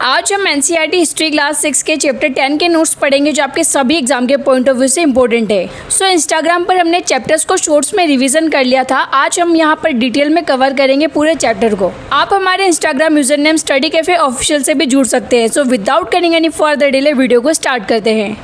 आज हम NCERT history class 6 के चैप्टर 10 के नोट्स पढ़ेंगे जो आपके सभी एग्जाम के पॉइंट ऑफ व्यू से इंपॉर्टेंट है। सो इंस्टाग्राम पर हमने चैप्टर्स को शॉर्ट्स में रिवीजन कर लिया था। आज हम यहाँ पर डिटेल में कवर करेंगे पूरे चैप्टर को। आप हमारे Instagram user name study cafe official से भी जुड़ सकते हैं। So without करिंग any further delay video को स्टार्ट करते हैं।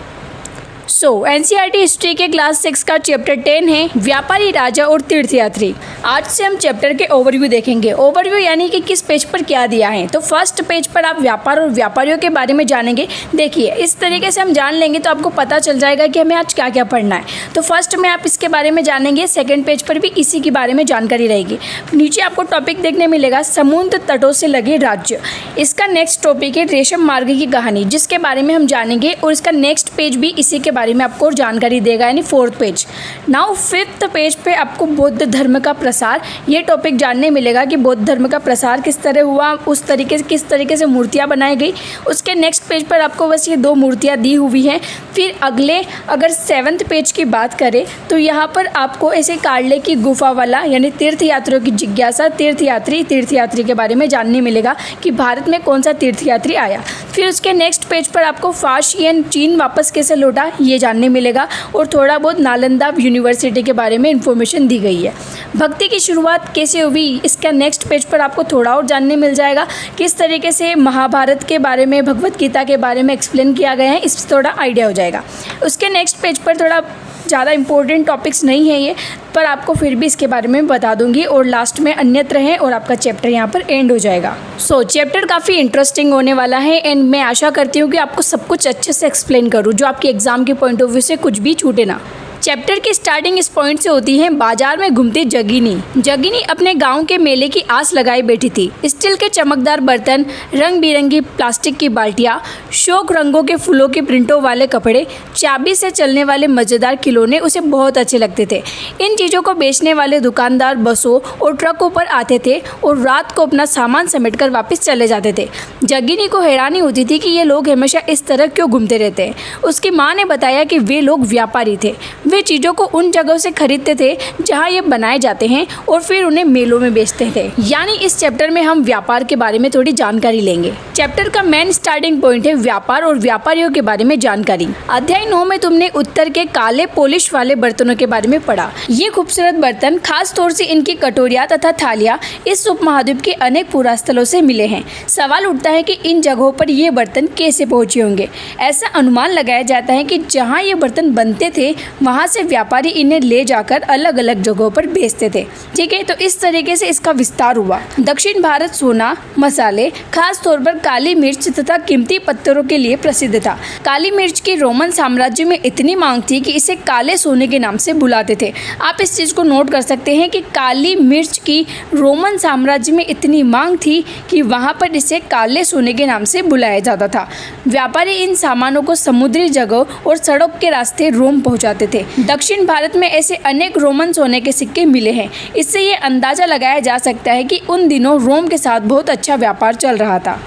एनसीईआरटी हिस्ट्री के क्लास 6 का चैप्टर 10 है व्यापारी, राजा और तीर्थयात्री। आज से हम चैप्टर के ओवरव्यू देखेंगे। ओवरव्यू यानी कि किस पेज पर क्या दिया है। तो फर्स्ट पेज पर आप व्यापार और व्यापारियों के बारे में जानेंगे। देखिए इस तरीके से हम जान लेंगे तो आपको पता चल जाएगा कि हमें आज क्या क्या पढ़ना है। तो फर्स्ट में आप इसके बारे में जानेंगे, सेकेंड पेज पर भी इसी के बारे में जानकारी रहेगी। नीचे आपको टॉपिक देखने मिलेगा समुद्र तटों से लगे राज्य। इसका नेक्स्ट टॉपिक है रेशम मार्ग की कहानी, जिसके बारे में हम जानेंगे और इसका नेक्स्ट पेज भी इसी के बारे में आपको जानकारी देगा, यानी fourth page. Now fifth page पे आपको बौद्ध धर्म का प्रसार, ये टॉपिक जानने मिलेगा कि बौद्ध धर्म का प्रसार किस तरह हुआ, उस तरीके से किस तरीके से मूर्तियां बनाई गई। उसके नेक्स्ट पेज पर आपको बस ये दो मूर्तियां दी हुई हैं। फिर अगले अगर सेवन्थ पेज की बात करें तो यहाँ पर आपको ऐसे कार्ले की गुफा वाला यानी तीर्थयात्रियों की जिज्ञासा, तीर्थयात्री के बारे में जानने मिलेगा कि भारत में कौन सा तीर्थयात्री आया। फिर उसके नेक्स्ट पेज पर आपको फाशियन चीन वापस कैसे लौटा ये जानने मिलेगा और थोड़ा बहुत नालंदा यूनिवर्सिटी के बारे में इंफॉर्मेशन दी गई है। भक्ति की शुरुआत कैसे हुई, इसका नेक्स्ट पेज पर आपको थोड़ा और जानने मिल जाएगा। किस तरीके से महाभारत के बारे में, भगवत गीता के बारे में एक्सप्लेन किया गया है, इस थोड़ा आइडिया हो जाएगा। उसके नेक्स्ट पेज पर थोड़ा ज़्यादा इंपॉर्टेंट टॉपिक्स नहीं है ये, पर आपको फिर भी इसके बारे में बता दूंगी और लास्ट में अन्यत्र है और आपका चैप्टर यहाँ पर एंड हो जाएगा। चैप्टर काफ़ी इंटरेस्टिंग होने वाला है एंड मैं आशा करती हूँ कि आपको सब कुछ अच्छे से एक्सप्लेन करूँ जो आपके एग्जाम के पॉइंट ऑफ व्यू से कुछ भी छूटे ना। चैप्टर की स्टार्टिंग इस पॉइंट से होती है, बाजार में घूमती जगिनी अपने गांव के मेले की आस लगाए बैठी थी। स्टील के चमकदार बर्तन, रंग बिरंगी प्लास्टिक की बाल्टियां, शौक रंगों के फूलों के प्रिंटों वाले कपड़े, चाबी से चलने वाले मजेदार खिलौने उसे बहुत अच्छे लगते थे। इन चीज़ों को बेचने वाले दुकानदार बसों और ट्रकों पर आते थे और रात को अपना सामान समेटकर वापस चले जाते थे। जगिनी को हैरानी होती थी कि ये लोग हमेशा इस तरह क्यों घूमते रहते हैं। उसकी माँ ने बताया कि वे लोग व्यापारी थे। वे चीज़ों को उन जगहों से खरीदते थे जहां ये बनाए जाते हैं और फिर उन्हें मेलों में बेचते थे। यानी इस चैप्टर में हम व्यापार के बारे में थोड़ी जानकारी लेंगे। चैप्टर का मेन स्टार्टिंग पॉइंट है व्यापार और व्यापारियों के बारे में जानकारी। अध्याय 9 में तुमने उत्तर के काले पॉलिश वाले बर्तनों के बारे में पढ़ा। ये खूबसूरत बर्तन, खास तौर से इनकी कटोरियाँ तथा थालियाँ इस उपमहाद्वीप के अनेक पुरास्थलों से मिले हैं। सवाल उठता है कि इन जगहों पर ये बर्तन कैसे पहुँचे होंगे। ऐसा अनुमान लगाया जाता है कि जहाँ ये बर्तन बनते थे वहाँ से व्यापारी इन्हें ले जाकर अलग अलग जगहों पर बेचते थे। ठीक है, तो इस तरीके से इसका विस्तार हुआ। दक्षिण भारत सोना, मसाले, खास तौर पर काली मिर्च तथा कीमती पत्थरों के लिए प्रसिद्ध था। काली मिर्च की रोमन साम्राज्य में इतनी मांग थी कि इसे काले सोने के नाम से बुलाते थे। आप इस चीज को नोट कर सकते हैं कि काली मिर्च की रोमन साम्राज्य में इतनी मांग थी कि वहां पर इसे काले सोने के नाम से बुलाया जाता था। व्यापारी इन सामानों को समुद्री जगहों और सड़क के रास्ते रोम पहुंचाते थे। दक्षिण भारत में ऐसे अनेक रोमन सोने के सिक्के मिले हैं। इससे ये अंदाजा लगाया जा सकता है कि उन दिनों रोम के साथ बहुत अच्छा व्यापार चल रहा था।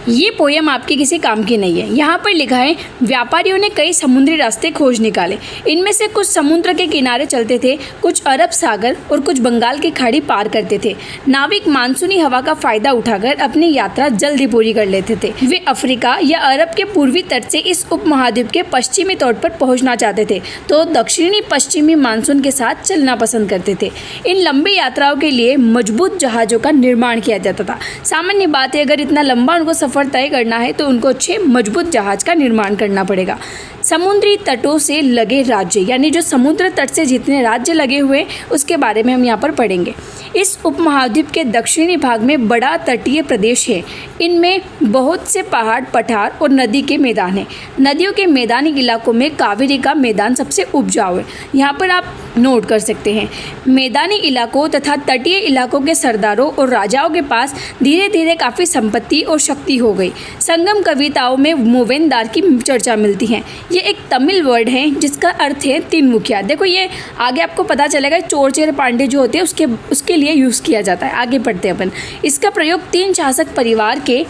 ये पोयम आपके किसी काम की नहीं है। यहाँ पर लिखा है व्यापारियों ने कई समुद्री रास्ते खोज निकाले। इनमें से कुछ समुद्र के किनारे चलते थे, कुछ अरब सागर और कुछ बंगाल की खाड़ी पार करते थे। नाविक मानसूनी हवा का फायदा उठाकर अपनी यात्रा जल्दी पूरी कर लेते थे। वे अफ्रीका या अरब के पूर्वी तट से इस उपमहाद्वीप के पश्चिमी तट पर पहुंचना चाहते थे तो दक्षिणी पश्चिमी मानसून के साथ चलना पसंद करते थे। इन लंबी यात्राओं के लिए मजबूत जहाजों का निर्माण किया जाता था। सामान्य बात है, अगर इतना लंबा उनको सफर तय करना है तो उनको अच्छे मजबूत जहाज का निर्माण करना पड़ेगा। समुद्री तटों से लगे राज्य, यानी जो समुद्र तट से जितने राज्य लगे हुए उसके बारे में हम यहाँ पर पढ़ेंगे। इस उपमहाद्वीप के दक्षिणी भाग में बड़ा तटीय प्रदेश है। इनमें बहुत से पहाड़, पठार और नदी के मैदान हैं। नदियों के मैदानी इलाकों में कावेरी का मैदान सबसे उपजाऊ है। यहाँ पर आप नोट कर सकते हैं। मैदानी इलाकों तथा तटीय इलाकों के सरदारों और राजाओं के पास धीरे धीरे काफ़ी संपत्ति और शक्ति हो गई। संगम कविताओं में मूवेनदार की चर्चा मिलती है। ये एक तमिल वर्ड है जिसका अर्थ है तीन मुखिया। देखो ये आगे आपको पता चलेगा, चोर चेर पांडे जो होते हैं उसके लिए यूज़ किया जाता है। आगे पढ़ते हैं अपन। इसका प्रयोग तीन शासक परिवार के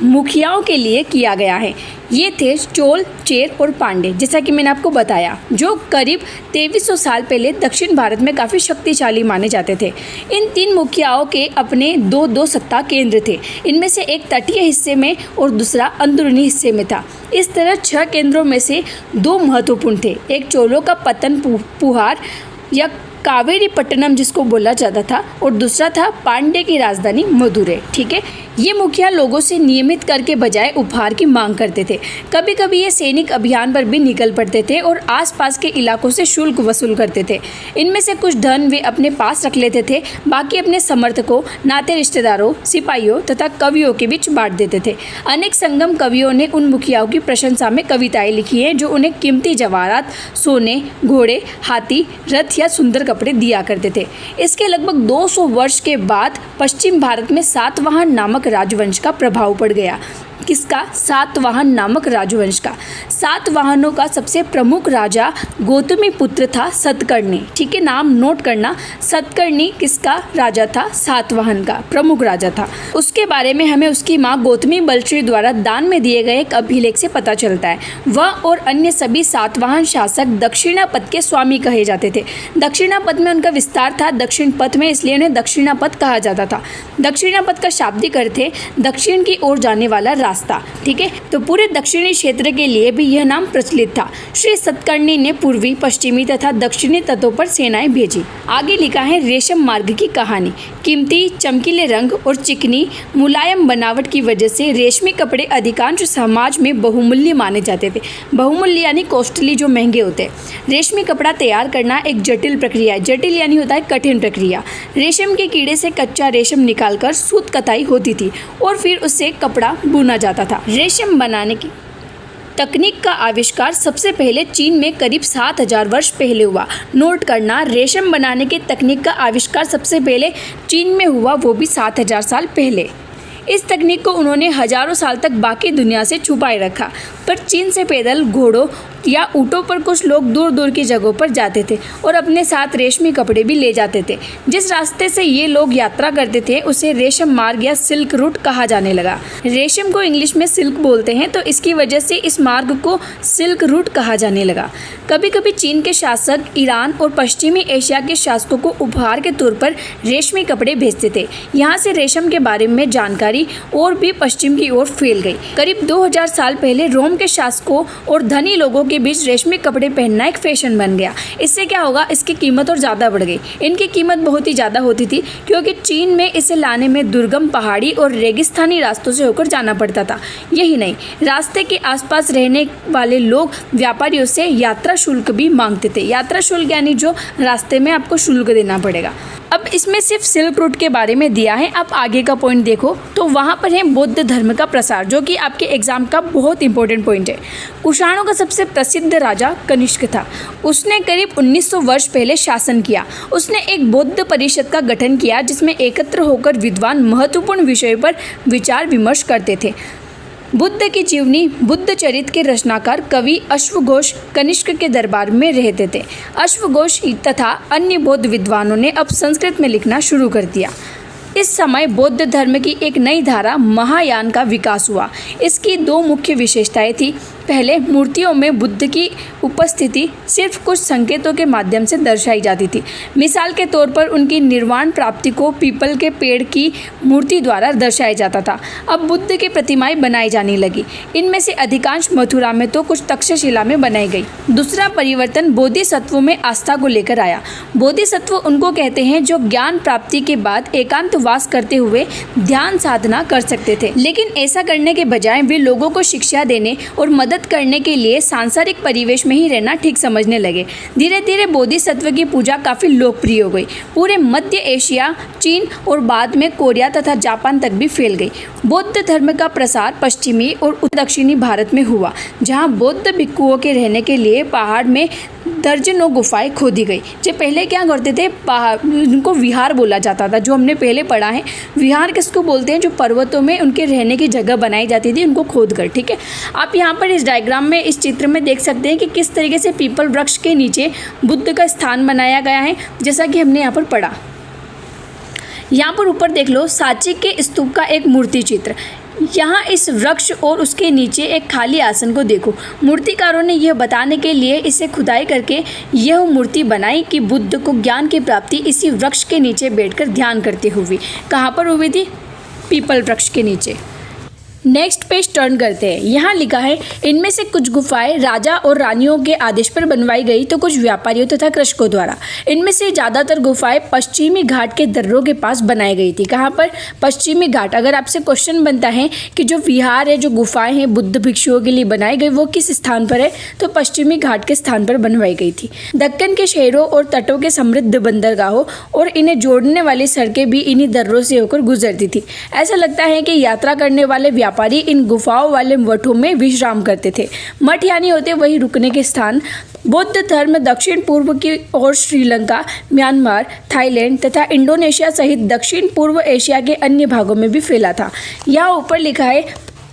मुखियाओं के लिए किया गया है। ये थे चोल, चेर और पांडे, जैसा कि मैंने आपको बताया, जो करीब 2300 साल पहले दक्षिण भारत में काफ़ी शक्तिशाली माने जाते थे। इन 3 मुखियाओं के अपने 2 सत्ता केंद्र थे। इनमें से एक तटीय हिस्से में और दूसरा अंदरूनी हिस्से में था। इस तरह 6 केंद्रों में से 2 महत्वपूर्ण थे। एक चोलों का पतन पुहार या कावेरी पट्टनम जिसको बोला जाता था, और दूसरा था पांड्य की राजधानी मदुरै। ठीक है, ये मुखिया लोगों से नियमित कर के बजाय उपहार की मांग करते थे। कभी कभी ये सैनिक अभियान पर भी निकल पड़ते थे और आसपास के इलाकों से शुल्क वसूल करते थे। इनमें से कुछ धन वे अपने पास रख लेते थे, बाकी अपने समर्थकों, नाते रिश्तेदारों, सिपाहियों तथा कवियों के बीच बांट देते थे। अनेक संगम कवियों ने उन मुखियाओं की प्रशंसा में कविताएं लिखी हैं, जो उन्हें कीमती जवाहरात, सोने, घोड़े, हाथी, रथ या सुंदर कपड़े दिया करते थे। इसके लगभग 200 वर्ष के बाद पश्चिम भारत में सातवाहन नामक राजवंश का प्रभाव पड़ गया। किसका? सातवाहन नामक राजवंश का। सातवाहनों का सबसे प्रमुख राजा गौतमी पुत्र था सतकर्णी। ठीक है, नाम नोट करना। सतकर्णी किसका राजा था? सातवाहन का प्रमुख राजा था। उसके बारे में हमें उसकी माँ गौतमी बलश्री द्वारा दान में दिए गए एक अभिलेख से पता चलता है। वह और अन्य सभी सातवाहन शासक दक्षिणापथ के स्वामी कहे जाते थे। दक्षिणापथ में उनका विस्तार था दक्षिण पथ में, इसलिए उन्हें दक्षिणापथ कहा जाता था। दक्षिणापथ का शाब्दिक अर्थ है दक्षिण की ओर जाने वाला रास्ता। ठीक है, तो पूरे दक्षिणी क्षेत्र के लिए भी यह नाम प्रचलित था। श्री सतकर्णी ने पूर्वी, पश्चिमी तथा दक्षिणी तटों पर सेनाएं भेजी। आगे लिखा है रेशम मार्ग की कहानी। कीमती चमकीले रंग और चिकनी मुलायम बनावट की वजह से रेशमी कपड़े अधिकांश समाज में बहुमूल्य माने जाते थे। बहुमूल्य यानी कॉस्टली, जो महंगे होते हैं। रेशमी कपड़ा तैयार करना एक जटिल प्रक्रिया है। जटिल यानी होता है कठिन प्रक्रिया। रेशम के कीड़े से कच्चा रेशम निकालकर सूत कताई होती थी और फिर उससे कपड़ा बुना जाता था। रेशम बनाने की तकनीक का आविष्कार सबसे पहले चीन में करीब 7000 वर्ष पहले हुआ। नोट करना, रेशम बनाने की तकनीक का आविष्कार सबसे पहले चीन में हुआ, वो भी 7000 साल पहले। इस तकनीक को उन्होंने हजारों साल तक बाकी दुनिया से छुपाए रखा, पर चीन से पैदल, घोड़ों या ऊँटों पर कुछ लोग दूर दूर की जगहों पर जाते थे और अपने साथ रेशमी कपड़े भी ले जाते थे। जिस रास्ते से ये लोग यात्रा करते थे उसे रेशम मार्ग या सिल्क रूट कहा जाने लगा। रेशम को इंग्लिश में सिल्क बोलते हैं, तो इसकी वजह से इस मार्ग को सिल्क रूट कहा जाने लगा। कभी कभी चीन के शासक ईरान और पश्चिमी एशिया के शासकों को उपहार के तौर पर रेशमी कपड़े भेजते थे। यहाँ से रेशम के बारे में जानकारी और भी पश्चिम की ओर फैल गई। करीब 2000 साल पहले रोम के शासकों और धनी लोगों के बीच रेशमी कपड़े पहनना एक फैशन बन गया। इससे क्या होगा, इसकी कीमत और ज़्यादा बढ़ गई। इनकी कीमत बहुत ही ज़्यादा होती थी, क्योंकि चीन में इसे लाने में दुर्गम पहाड़ी और रेगिस्तानी रास्तों से होकर जाना पड़ता था। यही नहीं, रास्ते के आसपास रहने वाले लोग व्यापारियों से यात्रा शुल्क भी मांगते थे। यात्रा शुल्क यानी जो रास्ते में आपको शुल्क देना पड़ेगा। अब इसमें सिर्फ सिल्क रूट के बारे में दिया है। आप आगे का पॉइंट देखो तो वहाँ पर है बौद्ध धर्म का प्रसार, जो कि आपके एग्जाम का बहुत इंपॉर्टेंट पॉइंट है। कुषाणों का सबसे प्रसिद्ध राजा कनिष्क था। उसने करीब 1900 वर्ष पहले शासन किया। उसने एक बौद्ध परिषद का गठन किया, जिसमें एकत्र होकर विद्वान महत्वपूर्ण विषयों पर विचार विमर्श करते थे। बुद्ध की जीवनी, बुद्ध चरित्र के रचनाकार कवि अश्वघोष कनिष्क के दरबार में रहते थे। अश्वघोष तथा अन्य बौद्ध विद्वानों ने अब संस्कृत में लिखना शुरू कर दिया। इस समय बौद्ध धर्म की एक नई धारा महायान का विकास हुआ। इसकी 2 मुख्य विशेषताएं थी। पहले, मूर्तियों में बुद्ध की उपस्थिति सिर्फ कुछ संकेतों के माध्यम से दर्शाई जाती थी। मिसाल के तौर पर उनकी निर्वाण प्राप्ति को पीपल के पेड़ की मूर्ति द्वारा दर्शाया जाता था। अब बुद्ध की प्रतिमाएं बनाई जाने लगी। इनमें से अधिकांश मथुरा में तो कुछ तक्षशिला में बनाई गई। दूसरा परिवर्तन बोधिसत्वों में आस्था को लेकर आया। बोधिसत्व उनको कहते हैं जो ज्ञान प्राप्ति के बाद एकांतवास करते हुए ध्यान साधना कर सकते थे, लेकिन ऐसा करने के बजाय वे लोगों को शिक्षा देने और मदद करने के लिए सांसारिक परिवेश में ही रहना ठीक समझने लगे। धीरे धीरे बोधिसत्व की पूजा काफी लोकप्रिय हो गई। पूरे मध्य एशिया, चीन और बाद में कोरिया तथा जापान तक भी फैल गई। बौद्ध धर्म का प्रसार पश्चिमी और दक्षिणी भारत में हुआ, जहां बौद्ध भिक्षुओं के रहने के लिए पहाड़ में दर्जनों गुफाएं खोदी गई। जो पहले क्या करते थे, उनको विहार बोला जाता था, जो हमने पहले पढ़ा है। विहार किसको बोलते हैं, जो पर्वतों में उनके रहने की जगह बनाई जाती थी, उनको खोद कर। ठीक है, आप यहाँ पर इस डायग्राम में, इस चित्र में देख सकते हैं कि किस तरीके से पीपल वृक्ष के नीचे बुद्ध का स्थान बनाया गया है, जैसा कि हमने यहाँ पर पढ़ा। यहाँ पर ऊपर देख लो, सांची के स्तूप का एक मूर्ति चित्र। यहाँ इस वृक्ष और उसके नीचे एक खाली आसन को देखो। मूर्तिकारों ने यह बताने के लिए इसे खुदाई करके यह मूर्ति बनाई कि बुद्ध को ज्ञान की प्राप्ति इसी वृक्ष के नीचे बैठकर ध्यान करते हुए। कहाँ पर हुई थी? पीपल वृक्ष के नीचे। नेक्स्ट पेज टर्न करते हैं। यहाँ लिखा है, इनमें से कुछ गुफाएं राजा और रानियों के आदेश पर बनवाई गई तो कुछ व्यापारियों तथा कृषकों द्वारा। इनमें से ज़्यादातर गुफाएं पश्चिमी घाट के दर्रों के पास बनाई गई थी। कहाँ पर? पश्चिमी घाट। अगर आपसे क्वेश्चन बनता है कि जो विहार है, जो गुफाएं हैं बुद्ध भिक्षुओं के लिए बनाई गई, वो किस स्थान पर है, तो पश्चिमी घाट के स्थान पर बनवाई गई थी। दक्कन के शहरों और तटों के समृद्ध बंदरगाहों और इन्हें जोड़ने वाली सड़कें भी इन्हीं दर्रों से होकर गुजरती थी। ऐसा लगता है कि यात्रा करने वाले व्यापारी इन गुफाओं वाले मठों में विश्राम करते थे। मठ यानी होते वही रुकने के स्थान। बौद्ध धर्म दक्षिण पूर्व की ओर श्रीलंका, म्यांमार, थाईलैंड तथा इंडोनेशिया सहित दक्षिण पूर्व एशिया के अन्य भागों में भी फैला था। यहाँ ऊपर लिखा है,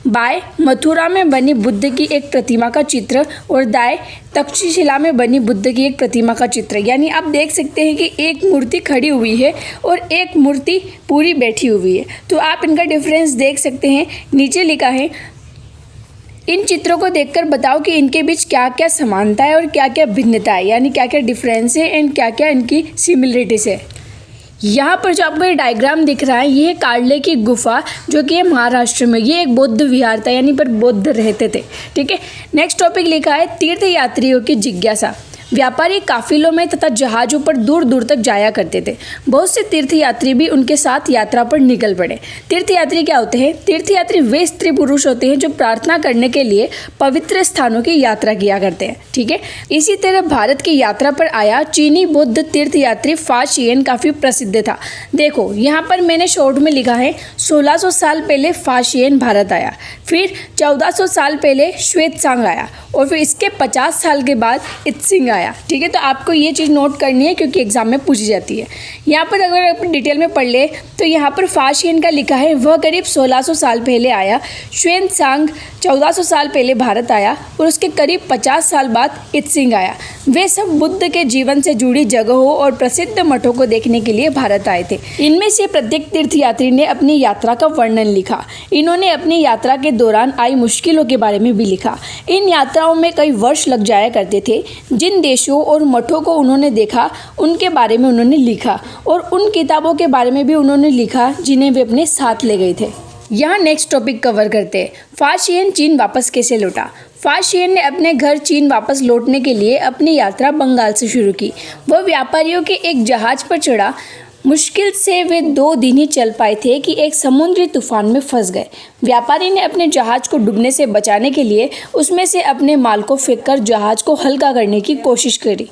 बाएं मथुरा में बनी बुद्ध की एक प्रतिमा का चित्र और दाएं तक्षशिला में बनी बुद्ध की एक प्रतिमा का चित्र। यानी आप देख सकते हैं कि एक मूर्ति खड़ी हुई है और एक मूर्ति पूरी बैठी हुई है। तो आप इनका डिफरेंस देख सकते हैं। नीचे लिखा है, इन चित्रों को देखकर बताओ कि इनके बीच क्या क्या समानता है और क्या क्या भिन्नता है, यानी क्या क्या डिफरेंस है एंड क्या क्या इनकी सिमिलरिटीज है। यहाँ पर जो आपको ये डायग्राम दिख रहा है, ये है कार्ले की गुफा, जो कि है महाराष्ट्र में। ये एक बौद्ध विहार था, यानी पर बौद्ध रहते थे। ठीक है। नेक्स्ट टॉपिक लिखा है, तीर्थ यात्रियों की जिज्ञासा। व्यापारी काफिलों में तथा जहाज़ों पर दूर दूर तक जाया करते थे। बहुत से तीर्थयात्री भी उनके साथ यात्रा पर निकल पड़े। तीर्थयात्री क्या होते हैं? तीर्थयात्री वे स्त्री पुरुष होते हैं जो प्रार्थना करने के लिए पवित्र स्थानों की यात्रा किया करते हैं। ठीक है। इसी तरह भारत की यात्रा पर आया चीनी बौद्ध तीर्थयात्री फा शियन काफ़ी प्रसिद्ध था। देखो यहाँ पर मैंने शॉर्ट में लिखा है, 1600 साल पहले फा शियन भारत आया, फिर 1400 साल पहले श्वेतसांग आया और फिर इसके 50 साल के बाद इत्सिंग आया। ठीक है। तो आपको ये चीज़ नोट करनी है क्योंकि एग्जाम में पूछी जाती है। यहाँ पर अगर आप डिटेल में पढ़ ले तो यहाँ पर फा शियन का लिखा है, वह करीब 1600 साल पहले आया, श्वेतसांग 1400 साल पहले भारत आया और उसके करीब 50 साल बाद इत्सिंग आया। वे सब बुद्ध के जीवन से जुड़ी जगहों और प्रसिद्ध मठों को देखने के लिए भारत आए थे। इनमें से प्रत्येक तीर्थयात्री ने अपनी यात्रा का वर्णन लिखा। इन्होंने अपनी यात्रा के दौरान आई मुश्किलों के बारे में भी लिखा। इन यात्राओं में कई वर्ष लग जाया करते थे। जिन देशों और मठों को उन्होंने देखा उनके बारे में उन्होंने लिखा और उन किताबों के बारे में भी उन्होंने लिखा जिन्हें वे अपने साथ ले गए थे। यहाँ नेक्स्ट टॉपिक कवर करते हैं, फा शियन चीन वापस कैसे लौटा। फा शियन ने अपने घर चीन वापस लौटने के लिए अपनी यात्रा बंगाल से शुरू की। वह व्यापारियों के एक जहाज पर चढ़ा। मुश्किल से वे 2 दिन ही चल पाए थे कि एक समुद्री तूफान में फंस गए। व्यापारी ने अपने जहाज को डूबने से बचाने के लिए उसमें से अपने माल को फेंककर जहाज को हल्का करने की कोशिश करी।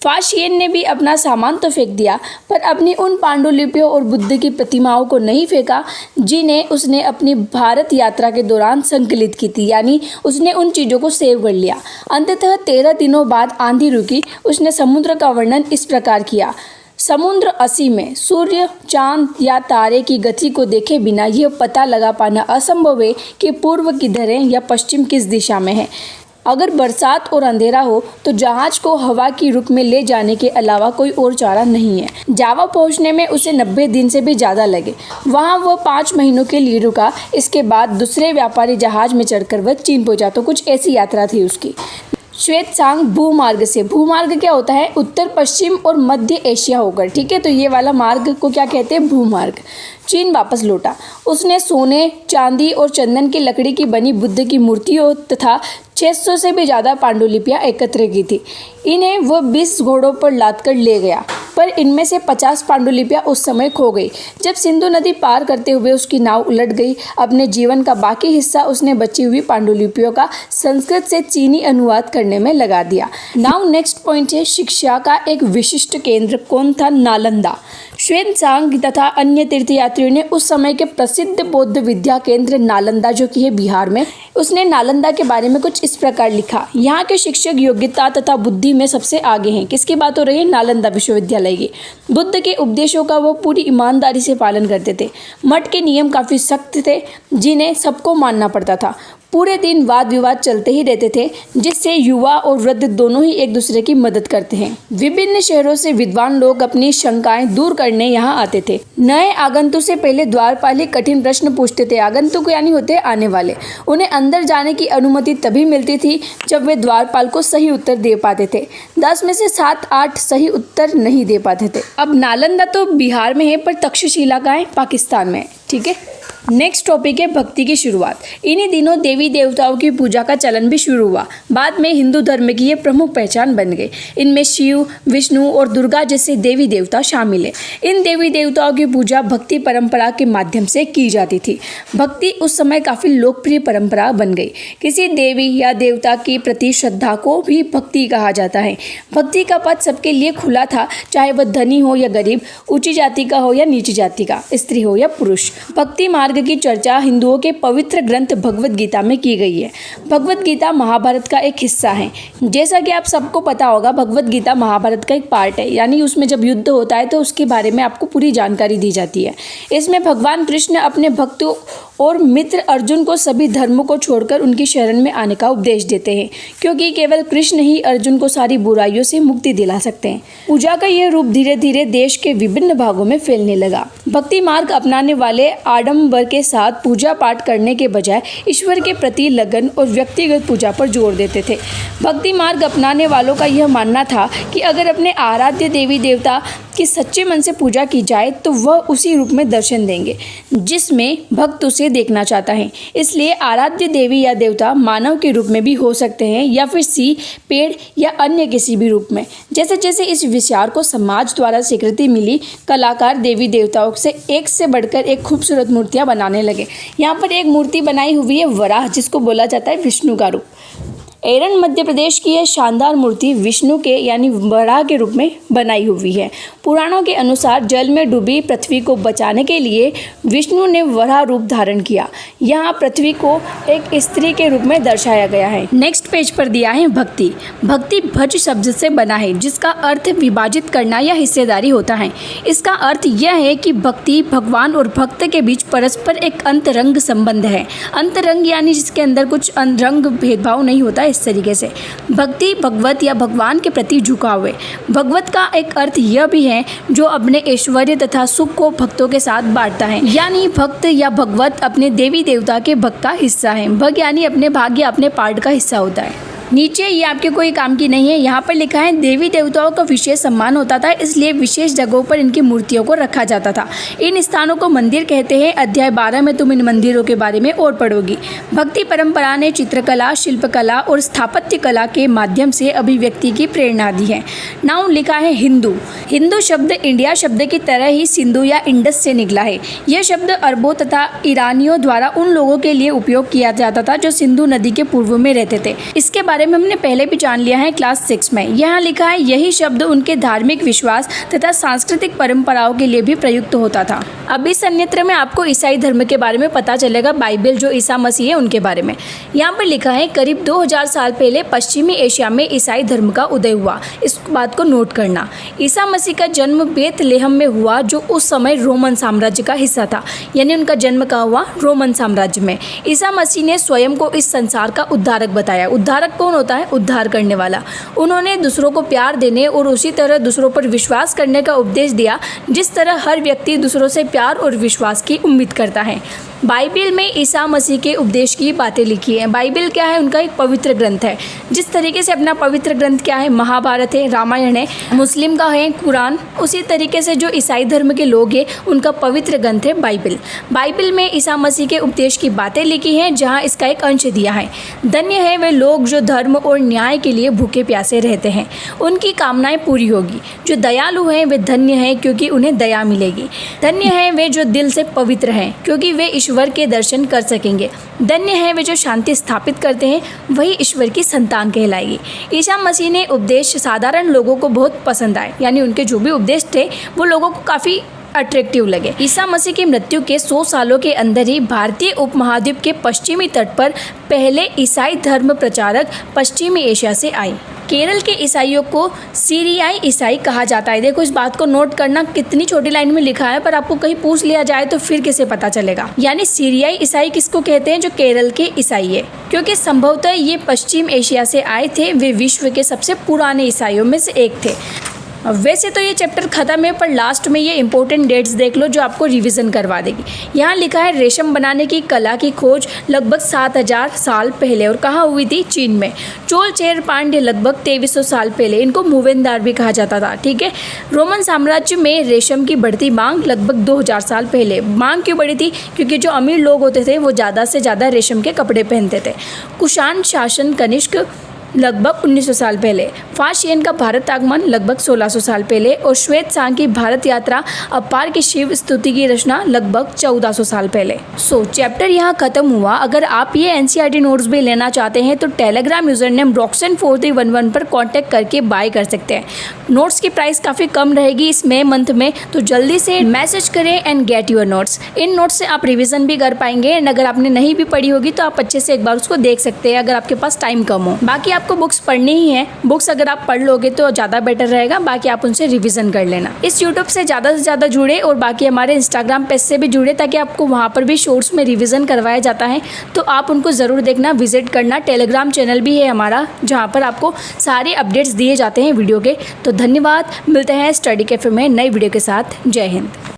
फा शियन ने भी अपना सामान तो फेंक दिया, पर अपनी उन पांडुलिपियों और बुद्ध की प्रतिमाओं को नहीं फेंका जिन्हें उसने अपनी भारत यात्रा के दौरान संकलित की थी, यानी उसने उन चीज़ों को सेव कर लिया। अंततः 13 दिनों बाद आंधी रुकी। उसने समुद्र का वर्णन इस प्रकार किया, समुद्र असीम है, सूर्य, चांद या तारे की गति को देखे बिना यह पता लगा पाना असंभव है कि पूर्व किधर है या पश्चिम किस दिशा में है। अगर बरसात और अंधेरा हो तो जहाज को हवा की रुख में ले जाने के अलावा कोई और चारा नहीं है। जावा पहुंचने में उसे 90 दिन से भी ज़्यादा लगे। वहां वह 5 महीनों के लिए रुका। इसके बाद दूसरे व्यापारी जहाज में चढ़कर वह चीन पहुंचा। तो कुछ ऐसी यात्रा थी उसकी। श्वेतसांग भूमार्ग से, भूमार्ग क्या होता है? उत्तर पश्चिम और मध्य एशिया होकर। ठीक है। तो ये वाला मार्ग को क्या कहते हैं? भूमार्ग। चीन वापस लौटा। उसने सोने, चांदी और चंदन की लकड़ी की बनी बुद्ध की मूर्तियों तथा 600 से भी ज़्यादा पांडुलिपियाँ एकत्र की थी। इन्हें वह 20 घोड़ों पर लाद कर ले गया, पर इनमें से 50 पांडुलिपियाँ उस समय खो गई। जब सिंधु नदी पार करते हुए उसकी नाव उलट गई। अपने जीवन का बाकी हिस्सा उसने बची हुई पांडुलिपियों का संस्कृत से चीनी अनुवाद करने में लगा दिया। नाउ नेक्स्ट पॉइंट है, शिक्षा का एक विशिष्ट केंद्र कौन था? नालंदा। श्वेतसांग तथा अन्य तीर्थयात्रियों ने उस समय के प्रसिद्ध बौद्ध विद्या केंद्र नालंदा, जो कि है बिहार में, उसने नालंदा के बारे में कुछ इस प्रकार लिखा, यहाँ के शिक्षक योग्यता तथा बुद्धि में सबसे आगे हैं। किसकी बात हो रही है? नालंदा विश्वविद्यालय की। बुद्ध के उपदेशों का वो पूरी ईमानदारी से पालन करते थे। मठ के नियम काफ़ी सख्त थे जिन्हें सबको मानना पड़ता था। पूरे दिन वाद विवाद चलते ही रहते थे, जिससे युवा और वृद्ध दोनों ही एक दूसरे की मदद करते हैं। विभिन्न शहरों से विद्वान लोग अपनी शंकाएं दूर करने यहाँ आते थे। नए आगंतुक से पहले द्वारपाल ही कठिन प्रश्न पूछते थे। आगंतुक यानी होते आने वाले। उन्हें अंदर जाने की अनुमति तभी मिलती थी जब वे द्वारपाल को सही उत्तर दे पाते थे। 10 में से 7-8 सही उत्तर नहीं दे पाते थे। अब नालंदा तो बिहार में है, पर तक्षशिला कहाँ है? पाकिस्तान में है। ठीक है। नेक्स्ट टॉपिक है भक्ति की शुरुआत। इन्हीं दिनों देवी देवताओं की पूजा का चलन भी शुरू हुआ। बाद में हिंदू धर्म की ये प्रमुख पहचान बन गई। इनमें शिव, विष्णु और दुर्गा जैसे देवी देवता शामिल हैं। इन देवी देवताओं की पूजा भक्ति परंपरा के माध्यम से की जाती थी। भक्ति उस समय काफ़ी लोकप्रिय परंपरा बन गई। किसी देवी या देवता के प्रति श्रद्धा को भी भक्ति कहा जाता है। भक्ति का पथ सबके लिए खुला था, चाहे वह धनी हो या गरीब, ऊंची जाति का हो या नीची जाति का, स्त्री हो या पुरुष। भक्ति मार्ग की चर्चा हिंदुओं के पवित्र ग्रंथ भगवत गीता में की गई है। भगवत गीता महाभारत का एक हिस्सा है। जैसा कि आप सबको पता होगा, भगवत गीता महाभारत का एक पार्ट है, यानी उसमें जब युद्ध होता है तो उसके बारे में आपको पूरी जानकारी दी जाती है। इसमें भगवान कृष्ण अपने भक्तों और मित्र अर्जुन को सभी धर्मों को छोड़कर उनकी शरण में आने का उपदेश देते हैं, क्योंकि केवल कृष्ण ही अर्जुन को सारी बुराइयों से मुक्ति दिला सकते हैं। पूजा का यह रूप धीरे धीरे देश के विभिन्न भागों में फैलने लगा। भक्ति मार्ग अपनाने वाले आडंबर के साथ पूजा पाठ करने के बजाय ईश्वर के प्रति लगन और व्यक्तिगत पूजा पर जोर देते थे। भक्ति मार्ग अपनाने वालों का यह मानना था कि अगर अपने आराध्य देवी देवता की सच्चे मन से पूजा की जाए तो वह उसी रूप में दर्शन देंगे जिसमें भक्त उसे देखना चाहता है। इसलिए आराध्य देवी या देवता मानव के रूप में भी हो सकते हैं या फिर सी, पेड़ या अन्य किसी भी रूप में। जैसे जैसे इस विचार को समाज द्वारा स्वीकृति मिली, कलाकार देवी देवताओं से बढ़कर एक खूबसूरत मूर्तियां बनाने लगे। यहाँ पर एक मूर्ति बनाई हुई है वराह, जिसको बोला जाता है विष्णु का रूप। एरन मध्य प्रदेश की यह शानदार मूर्ति विष्णु के यानी वराह के रूप में बनाई हुई है। पुराणों के अनुसार जल में डूबी पृथ्वी को बचाने के लिए विष्णु ने वराह रूप धारण किया। यहाँ पृथ्वी को एक स्त्री के रूप में दर्शाया गया है। नेक्स्ट पेज पर दिया है भक्ति। भक्ति भज शब्द से बना है, जिसका अर्थ विभाजित करना या हिस्सेदारी होता है। इसका अर्थ यह है कि भक्ति भगवान और भक्त के बीच परस्पर एक अंतरंग संबंध है। अंतरंग यानी जिसके अंदर कुछ रंग भेदभाव नहीं होता। इस तरीके से भक्ति भगवत या भगवान के प्रति झुकाव है। भगवत का एक अर्थ यह भी है जो अपने ऐश्वर्य तथा सुख को भक्तों के साथ बांटता है, यानी भक्त या भगवत अपने देवी देवता के भक्त का हिस्सा है। भग यानी अपने भाग या अपने पार्ट का हिस्सा होता है। नीचे ये आपके कोई काम की नहीं है। यहाँ पर लिखा है देवी देवताओं का विशेष सम्मान होता था, इसलिए विशेष जगहों पर इनकी मूर्तियों को रखा जाता था। इन स्थानों को मंदिर कहते हैं। अध्याय 12 में तुम इन मंदिरों के बारे में और पढ़ोगी। भक्ति परंपरा ने चित्रकला, शिल्पकला और स्थापत्य कला के माध्यम से अभिव्यक्ति की प्रेरणा दी है। नाउ लिखा है हिंदू। हिंदू शब्द इंडिया शब्द की तरह ही सिंधु या इंडस से निकला है। यह शब्द अरबों तथा ईरानियों द्वारा उन लोगों के लिए उपयोग किया जाता था जो सिंधु नदी के पूर्व में रहते थे। इसके बारे में हमने पहले भी जान लिया है क्लास 6 में। यहाँ लिखा है यही शब्द उनके धार्मिक विश्वास तथा सांस्कृतिक परंपराओं के लिए भी प्रयुक्त होता था। अब इस अन्यत्र में आपको ईसाई धर्म के बारे में पता चलेगा। बाइबल जो ईसा मसीह है उनके बारे में यहाँ पर लिखा है करीब 2000 साल पहले पश्चिमी एशिया में ईसाई धर्म का उदय हुआ। इस बात को नोट करना। ईसा मसीह का जन्म बेथलेहम में हुआ, जो उस समय रोमन साम्राज्य का हिस्सा था। यानी उनका जन्म कहाँ हुआ? रोमन साम्राज्य में। ईसा मसीह ने स्वयं को इस संसार का उद्धारक बताया। उद्धारक कौन होता है? उद्धार करने वाला। उन्होंने दूसरों को प्यार देने और उसी तरह दूसरों पर विश्वास करने का उपदेश दिया जिस तरह हर व्यक्ति दूसरों से प्यार और विश्वास की उम्मीद करता है। बाइबल में ईसा मसीह के उपदेश की बातें लिखी हैं। बाइबल क्या है? उनका एक पवित्र ग्रंथ है। जिस तरीके से अपना पवित्र ग्रंथ क्या है? महाभारत है, रामायण है, मुस्लिम का है कुरान, उसी तरीके से जो ईसाई धर्म के लोग हैं उनका पवित्र ग्रंथ है बाइबल। बाइबल में ईसा मसीह के उपदेश की बातें लिखी हैं, जहाँ इसका एक अंश दिया है। धन्य है वे लोग जो धर्म और न्याय के लिए भूखे प्यासे रहते हैं, उनकी कामनाएं पूरी होगी। जो दयालु हैं वे धन्य हैं, क्योंकि उन्हें दया मिलेगी। धन्य हैं वे जो दिल से पवित्र हैं, क्योंकि वे ईश्वर के दर्शन कर सकेंगे। धन्य है वे जो शांति स्थापित करते हैं, वही ईश्वर की संतान कहलाएगी। ईसा मसीह ने उपदेश साधारण लोगों को बहुत पसंद आए, यानी उनके जो भी उपदेश थे वो लोगों को काफ़ी अट्रैक्टिव लगे। ईसा मसीह की मृत्यु के 100 सालों के अंदर ही भारतीय उपमहाद्वीप के पश्चिमी तट पर पहले ईसाई धर्म प्रचारक पश्चिमी एशिया से आए। केरल के ईसाइयों को सीरियाई ईसाई कहा जाता है। देखो इस बात को नोट करना, कितनी छोटी लाइन में लिखा है, पर आपको कहीं पूछ लिया जाए तो फिर कैसे पता चलेगा। यानी सीरियाई ईसाई किसको कहते हैं? जो केरल के ईसाई है, क्योंकि संभवतः ये पश्चिम एशिया से आए थे। वे विश्व के सबसे पुराने ईसाइयों में से एक थे। वैसे तो ये चैप्टर खत्म है, पर लास्ट में ये इंपॉर्टेंट डेट्स देख लो जो आपको रिवीजन करवा देगी। यहाँ लिखा है रेशम बनाने की कला की खोज लगभग 7000 साल पहले, और कहाँ हुई थी? चीन में। चोल चेर पांड्य लगभग 2300 साल पहले, इनको मूवेंदार भी कहा जाता था। ठीक है। रोमन साम्राज्य में रेशम की बढ़ती मांग लगभग 2000 साल पहले। मांग क्यों बढ़ी थी? क्योंकि जो अमीर लोग होते थे वो ज़्यादा से ज़्यादा रेशम के कपड़े पहनते थे। कुषाण शासन कनिष्क लगभग 1900 साल पहले। फाशियन का भारत आगमन लगभग 1600 साल पहले, और श्वेत सांग की भारत यात्रा अपार की शिव स्तुति की रचना लगभग 1400 साल पहले। चैप्टर यहाँ खत्म हुआ। अगर आप ये एनसीईआरटी नोट्स भी लेना चाहते हैं तो टेलीग्राम यूजर नेम roxen4311 पर कॉन्टेक्ट करके बाय कर सकते हैं। नोट्स की प्राइस काफ़ी कम रहेगी इस मई मंथ में, तो जल्दी से मैसेज करें and get your notes. In notes से आप रिविजन भी कर पाएंगे, एंड अगर आपने नहीं भी पढ़ी होगी तो आप अच्छे से एक बार उसको देख सकते हैं अगर आपके पास टाइम कम हो। बाकी आपको बुक्स पढ़नी ही है। बुक्स अगर आप पढ़ लोगे तो ज़्यादा बेटर रहेगा, बाकी आप उनसे रिवीजन कर लेना। इस यूट्यूब से ज़्यादा जुड़े और बाकी हमारे इंस्टाग्राम पेज से भी जुड़े, ताकि आपको वहाँ पर भी शॉर्ट्स में रिवीजन करवाया जाता है, तो आप उनको ज़रूर देखना, विजिट करना। टेलीग्राम चैनल भी है हमारा जहाँ पर आपको सारे अपडेट्स दिए जाते हैं वीडियो के। तो धन्यवाद, मिलते हैं स्टडी कैफे में नई वीडियो के साथ। जय हिंद।